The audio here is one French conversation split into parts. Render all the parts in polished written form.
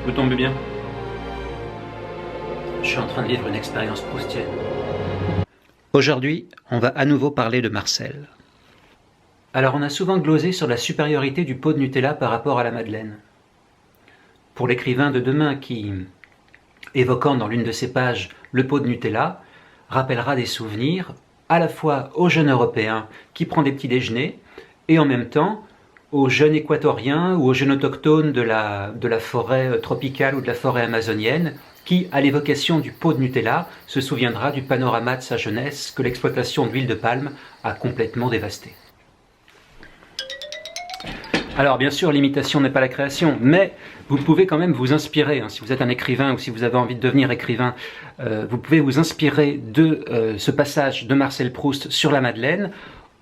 Vous tombez bien. Je suis en train de vivre une expérience proustienne. Aujourd'hui, on va à nouveau parler de Marcel. Alors, on a souvent glosé sur la supériorité du pot de Nutella par rapport à la Madeleine. Pour l'écrivain de demain qui, évoquant dans l'une de ses pages le pot de Nutella, rappellera des souvenirs à la fois au jeune Européen qui prend des petits déjeuners et en même temps aux jeunes équatoriens ou aux jeunes autochtones de la forêt tropicale ou de la forêt amazonienne qui, à l'évocation du pot de Nutella, se souviendra du panorama de sa jeunesse que l'exploitation d'huile de palme a complètement dévasté. Alors bien sûr, l'imitation n'est pas la création, mais vous pouvez quand même vous inspirer, si vous êtes un écrivain ou si vous avez envie de devenir écrivain, vous pouvez vous inspirer de ce passage de Marcel Proust sur la Madeleine,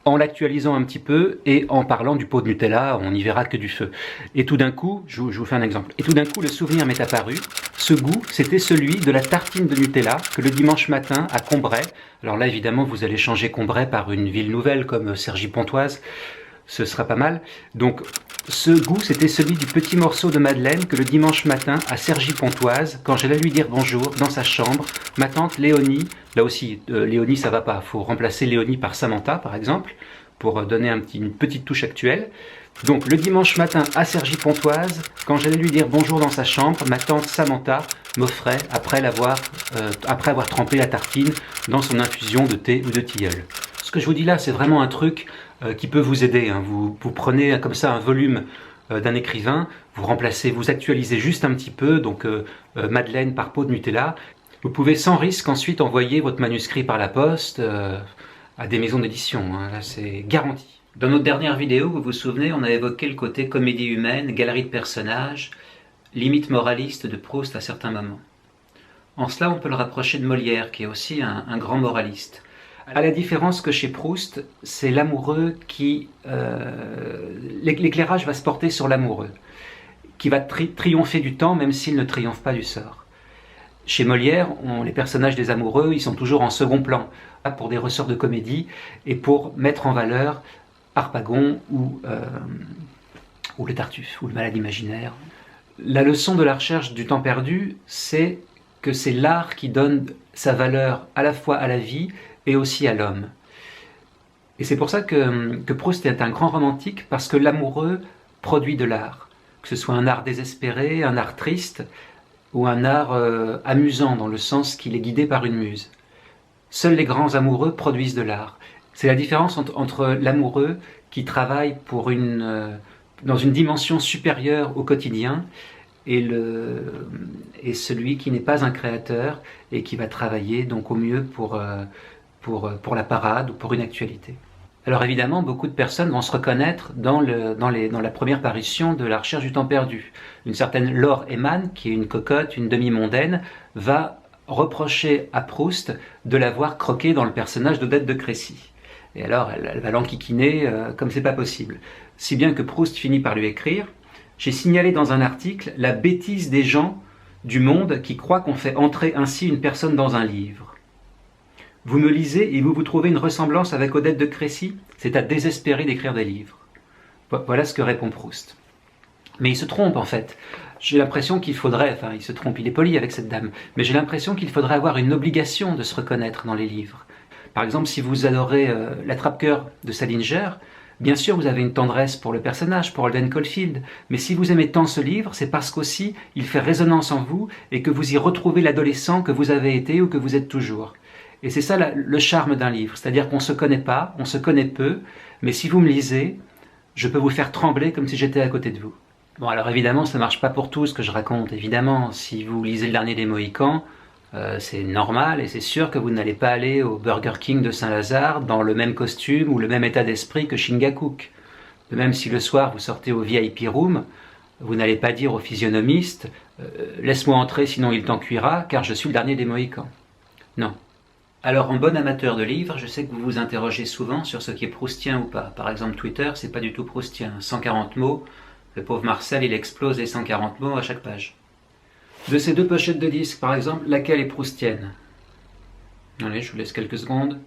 en l'actualisant un petit peu et en parlant du pot de Nutella, on n'y verra que du feu. Et tout d'un coup, je vous fais un exemple, et tout d'un coup le souvenir m'est apparu, ce goût c'était celui de la tartine de Nutella que le dimanche matin à Combray, alors là évidemment vous allez changer Combray par une ville nouvelle comme Cergy-Pontoise, ce sera pas mal. Donc ce goût c'était celui du petit morceau de madeleine que le dimanche matin à Cergy-Pontoise, quand j'allais lui dire bonjour dans sa chambre, ma tante Léonie, là aussi Léonie ça va pas, faut remplacer Léonie par Samantha par exemple, pour donner une petite touche actuelle. Donc le dimanche matin à Cergy-Pontoise, quand j'allais lui dire bonjour dans sa chambre, ma tante Samantha m'offrait, après avoir trempé la tartine dans son infusion de thé ou de tilleul. Ce que je vous dis là, c'est vraiment un truc qui peut vous aider. Vous prenez comme ça un volume d'un écrivain, vous remplacez, vous actualisez juste un petit peu, donc Madeleine par pot de Nutella. Vous pouvez sans risque ensuite envoyer votre manuscrit par la poste à des maisons d'édition. Là, c'est garanti. Dans notre dernière vidéo, vous vous souvenez, on a évoqué le côté comédie humaine, galerie de personnages, limite moraliste de Proust à certains moments. En cela, on peut le rapprocher de Molière, qui est aussi un grand moraliste. À la différence que chez Proust, c'est l'amoureux qui... l'éclairage va se porter sur l'amoureux, qui va triompher du temps, même s'il ne triomphe pas du sort. Chez Molière, les personnages des amoureux, ils sont toujours en second plan, pour des ressorts de comédie et pour mettre en valeur Harpagon ou le Tartuffe, ou le malade imaginaire. La leçon de la recherche du temps perdu, c'est que c'est l'art qui donne sa valeur à la fois à la vie et aussi à l'homme. Et c'est pour ça que Proust est un grand romantique, parce que l'amoureux produit de l'art. Que ce soit un art désespéré, un art triste, ou un art amusant, dans le sens qu'il est guidé par une muse. Seuls les grands amoureux produisent de l'art. C'est la différence entre l'amoureux qui travaille dans une dimension supérieure au quotidien et celui qui n'est pas un créateur et qui va travailler donc au mieux pour la parade ou pour une actualité. Alors évidemment, beaucoup de personnes vont se reconnaître dans la première parution de La Recherche du temps perdu. Une certaine Laure Eyman, qui est une cocotte, une demi-mondaine, va reprocher à Proust de l'avoir croqué dans le personnage d'Odette de Crécy. Et alors, elle va l'enquiquiner comme c'est pas possible. Si bien que Proust finit par lui écrire « J'ai signalé dans un article la bêtise des gens du monde qui croient qu'on fait entrer ainsi une personne dans un livre. Vous me lisez et vous trouvez une ressemblance avec Odette de Crécy, c'est à désespérer d'écrire des livres. » Voilà ce que répond Proust. Mais il se trompe en fait. J'ai l'impression qu'il faudrait, enfin il se trompe, il est poli avec cette dame, mais j'ai l'impression qu'il faudrait avoir une obligation de se reconnaître dans les livres. Par exemple, si vous adorez L'Attrape-cœur de Salinger, bien sûr vous avez une tendresse pour le personnage, pour Holden Caulfield, mais si vous aimez tant ce livre, c'est parce qu'aussi il fait résonance en vous et que vous y retrouvez l'adolescent que vous avez été ou que vous êtes toujours. Et c'est ça le charme d'un livre, c'est-à-dire qu'on ne se connaît pas, on se connaît peu, mais si vous me lisez, je peux vous faire trembler comme si j'étais à côté de vous. Bon, alors évidemment, ça ne marche pas pour tout ce que je raconte, évidemment. Si vous lisez Le Dernier des Mohicans, c'est normal et c'est sûr que vous n'allez pas aller au Burger King de Saint-Lazare dans le même costume ou le même état d'esprit que Chingachgook. De même, si le soir vous sortez au VIP Room, vous n'allez pas dire au physionomiste « Laisse-moi entrer, sinon il t'en cuira, car je suis le dernier des Mohicans. » Non. Alors, en bon amateur de livres, je sais que vous vous interrogez souvent sur ce qui est proustien ou pas. Par exemple, Twitter, c'est pas du tout proustien. 140 mots, le pauvre Marcel, il explose les 140 mots à chaque page. De ces deux pochettes de disques, par exemple, laquelle est proustienne? Allez, je vous laisse quelques secondes.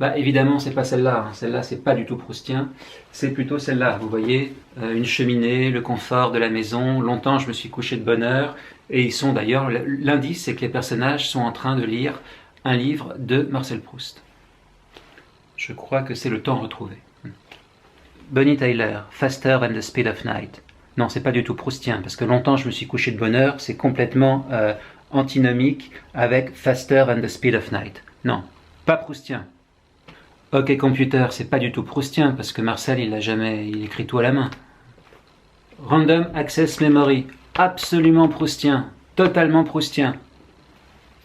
Bah évidemment, c'est pas celle-là. Hein. Celle-là, c'est pas du tout proustien. C'est plutôt celle-là. Vous voyez, une cheminée, le confort de la maison. Longtemps, je me suis couché de bonne heure. Et ils sont d'ailleurs. L'indice, c'est que les personnages sont en train de lire un livre de Marcel Proust. Je crois que c'est Le Temps retrouvé. Bonnie Tyler, Faster than the Speed of Night. Non, c'est pas du tout proustien, parce que longtemps je me suis couché de bonne heure, c'est complètement antinomique avec Faster than the Speed of Night. Non, pas proustien. Ok Computer, c'est pas du tout proustien, parce que Marcel il écrit tout à la main. Random Access Memory, absolument proustien, totalement proustien.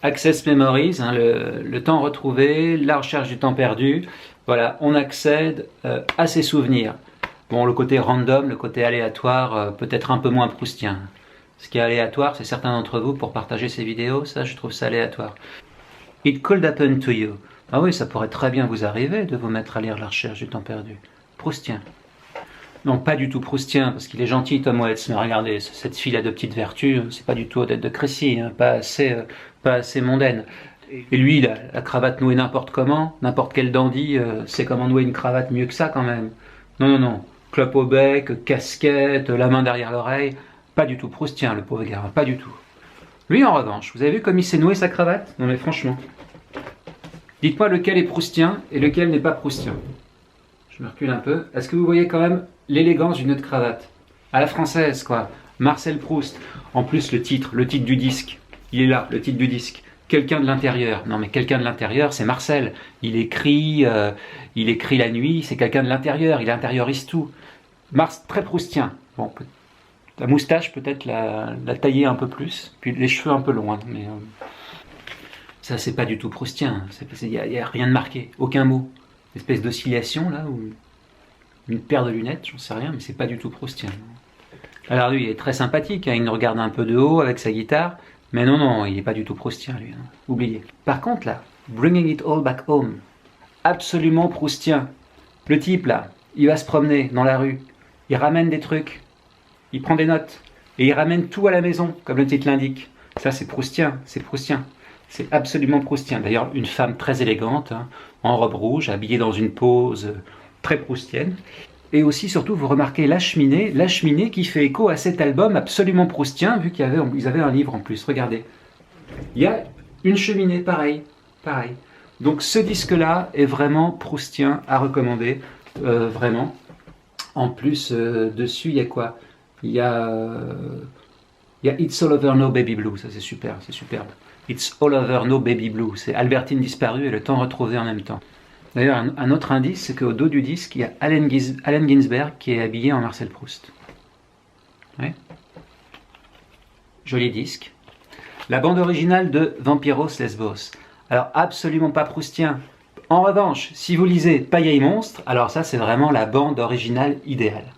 Access Memories, hein, le temps retrouvé, la recherche du temps perdu, voilà, on accède à ses souvenirs. Bon, le côté random, le côté aléatoire, peut-être un peu moins proustien. Ce qui est aléatoire, c'est certains d'entre vous, pour partager ces vidéos, ça je trouve ça aléatoire. It could happen to you. Ah oui, ça pourrait très bien vous arriver de vous mettre à lire la recherche du temps perdu. Proustien. Non, pas du tout proustien, parce qu'il est gentil, Tom Waits, mais regardez, cette fille a de petites vertus, c'est pas du tout Odette de Crécy, hein, pas assez mondaine. Et lui, la cravate nouée n'importe comment, n'importe quel dandy, sait comment nouer une cravate mieux que ça quand même. Non, non, non, clope au bec, casquette, la main derrière l'oreille, pas du tout proustien, le pauvre gars, pas du tout. Lui, en revanche, vous avez vu comme il s'est noué sa cravate? Non mais franchement. Dites-moi lequel est proustien et lequel n'est pas proustien. Je me recule un peu. Est-ce que vous voyez quand même l'élégance d'une nœud de cravate? À la française, quoi. Marcel Proust. En plus, le titre du disque. Il est là, le titre du disque. Quelqu'un de l'intérieur. Non, mais quelqu'un de l'intérieur, c'est Marcel. Il écrit la nuit, c'est quelqu'un de l'intérieur. Il intériorise tout. Très proustien. Bon, la moustache, peut-être la tailler un peu plus. Puis les cheveux un peu longs. Hein, mais ça, c'est pas du tout proustien. Il n'y a rien de marqué. Aucun mot. Une espèce d'oscillation, là, ou une paire de lunettes, j'en sais rien, mais c'est pas du tout proustien. Alors lui, il est très sympathique, hein, il nous regarde un peu de haut avec sa guitare, mais non, non, il n'est pas du tout proustien, lui. Hein. Oubliez. Par contre, là, Bringing It All Back Home, absolument proustien. Le type, là, il va se promener dans la rue, il ramène des trucs, il prend des notes, et il ramène tout à la maison, comme le titre l'indique. Ça, c'est proustien, c'est proustien. C'est absolument proustien. D'ailleurs, une femme très élégante, hein, en robe rouge, habillée dans une pose très proustienne. Et aussi, surtout, vous remarquez la cheminée qui fait écho à cet album absolument proustien, vu qu'ils avaient un livre en plus. Regardez. Il y a une cheminée, pareil. Donc ce disque-là est vraiment proustien à recommander, vraiment. En plus, dessus, il y a quoi? Il y a It's All Over No Baby Blue, ça c'est super, c'est superbe. It's All Over No Baby Blue, c'est Albertine disparue et le temps retrouvé en même temps. D'ailleurs, un autre indice, c'est qu'au dos du disque, il y a Allen Ginsberg qui est habillé en Marcel Proust. Ouais. Joli disque. La bande originale de Vampiros Lesbos. Alors, absolument pas proustien. En revanche, si vous lisez Pailleille Monstre, alors ça, c'est vraiment la bande originale idéale.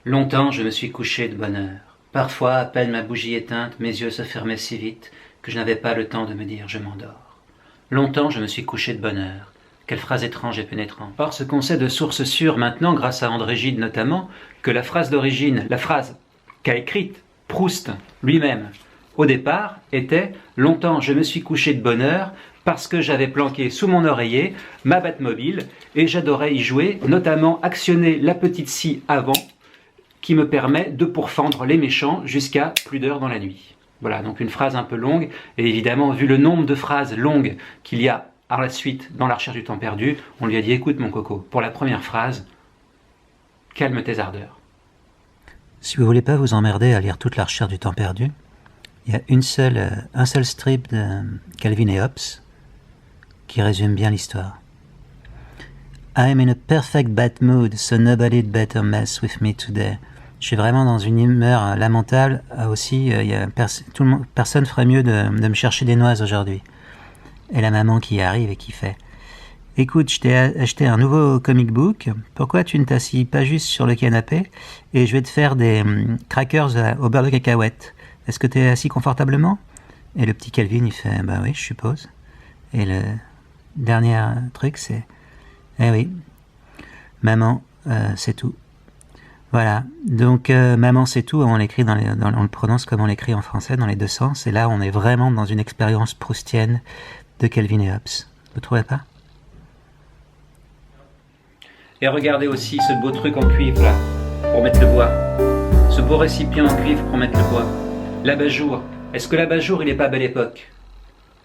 Longtemps, je me suis couché de bonne heure. Parfois, à peine ma bougie éteinte, mes yeux se fermaient si vite que je n'avais pas le temps de me dire « je m'endors ». Longtemps, je me suis couché de bonne heure. Quelle phrase étrange et pénétrante. Or, ce qu'on sait de source sûre maintenant, grâce à André Gide notamment, que la phrase d'origine, la phrase qu'a écrite Proust lui-même au départ, était « Longtemps, je me suis couché de bonne heure parce que j'avais planqué sous mon oreiller ma Batmobile et j'adorais y jouer, notamment actionner la petite scie avant qui me permet de pourfendre les méchants jusqu'à plus d'heures dans la nuit. » Voilà, donc une phrase un peu longue, et évidemment, vu le nombre de phrases longues qu'il y a à la suite dans La recherche du temps perdu, on lui a dit « Écoute mon coco, pour la première phrase, calme tes ardeurs. » Si vous voulez pas vous emmerder à lire toute La recherche du temps perdu, il y a un seul strip de Calvin et Hobbes qui résume bien l'histoire. I am in a perfect bad mood, so nobody'd better mess with me today. Je suis vraiment dans une humeur lamentable. Aussi, personne ferait mieux de me chercher des noises aujourd'hui. Et la maman qui arrive et qui fait « Écoute, je t'ai acheté un nouveau comic book. Pourquoi tu ne t'assis pas juste sur le canapé et je vais te faire des crackers au beurre de cacahuète. Est-ce que tu es assis confortablement ?» Et le petit Calvin, il fait « Bah oui, je suppose. » Et le dernier truc, c'est « Eh oui, maman, c'est tout. » Voilà, donc Maman c'est tout, on l'écrit on le prononce comme on l'écrit en français, dans les deux sens, et là on est vraiment dans une expérience proustienne de Calvin et Hobbes. Vous trouvez pas? Et regardez aussi ce beau truc en cuivre là, pour mettre le bois. Ce beau récipient en cuivre pour mettre le bois. L'abat-jour. Est-ce que l'abat-jour il est pas Belle Époque?